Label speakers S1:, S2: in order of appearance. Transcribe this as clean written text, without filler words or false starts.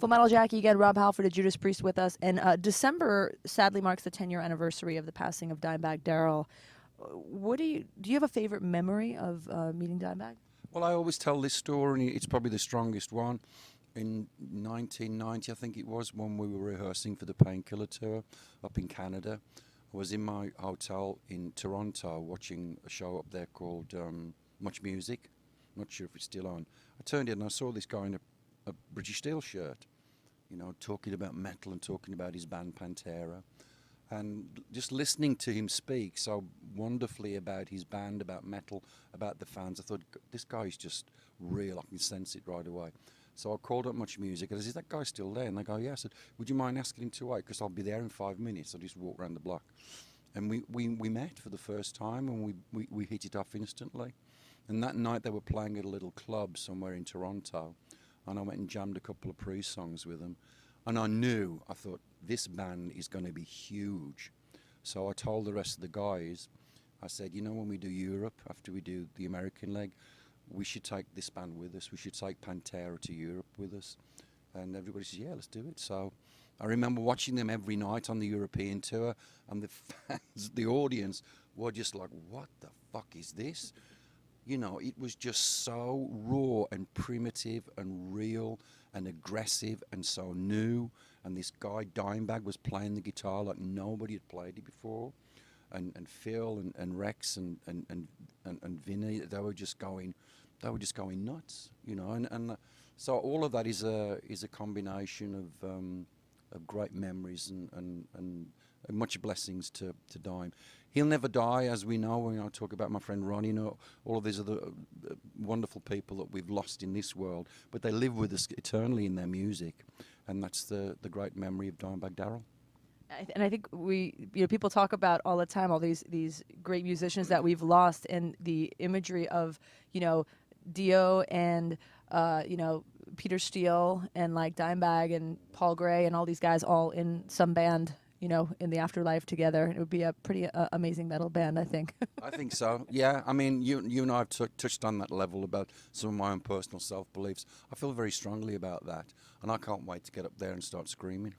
S1: Full Metal Jackie again, Rob Halford and Judas Priest with us. And December sadly marks the 10-year anniversary of the passing of Dimebag Darrell. Do you have a favorite memory of meeting Dimebag?
S2: Well, I always tell this story, and it's probably the strongest one. In 1990, I think it was, when we were rehearsing for the Painkiller tour up in Canada. I was in my hotel in Toronto watching a show up there called Much Music. Not sure if it's still on. I turned in and I saw this guy in a British Steel shirt, you know, talking about metal and talking about his band Pantera. And just listening to him speak so wonderfully about his band, about metal, about the fans, I thought, this guy's just real. I can sense it right away. So I called up Much Music and I said, is that guy still there? And they go, yeah. I said, would you mind asking him to wait? Because I'll be there in 5 minutes. I just walked around the block. And we met for the first time and we hit it off instantly. And that night they were playing at a little club somewhere in Toronto. And I went and jammed a couple of Priest songs with them. And I thought, this band is going to be huge. So I told the rest of the guys, I said, you know, when we do Europe, after we do the American leg, we should take this band with us. We should take Pantera to Europe with us. And everybody said, yeah, let's do it. So I remember watching them every night on the European tour, and the fans, the audience, were just like, what the fuck is this? You know, it was just so raw and primitive and real and aggressive and so new. And this guy, Dimebag, was playing the guitar like nobody had played it before. And Phil and Rex and Vinny, they were just going nuts, you know. And so all of that is a combination of great memories and much blessings to Dime. He'll never die, as we know. When I talk about my friend Ronnie, you know, all of these other wonderful people that we've lost in this world, but they live with us eternally in their music, and that's the great memory of Dimebag Darrell.
S1: And I think people talk about all the time all these great musicians that we've lost, and the imagery of, you know, Dio and you know, Peter Steele and like Dimebag and Paul Gray and all these guys all in some band, you know, in the afterlife together. It would be a pretty amazing metal band, I think.
S2: I think so. Yeah, I mean, you and I have touched on that level about some of my own personal self-beliefs. I feel very strongly about that, and I can't wait to get up there and start screaming.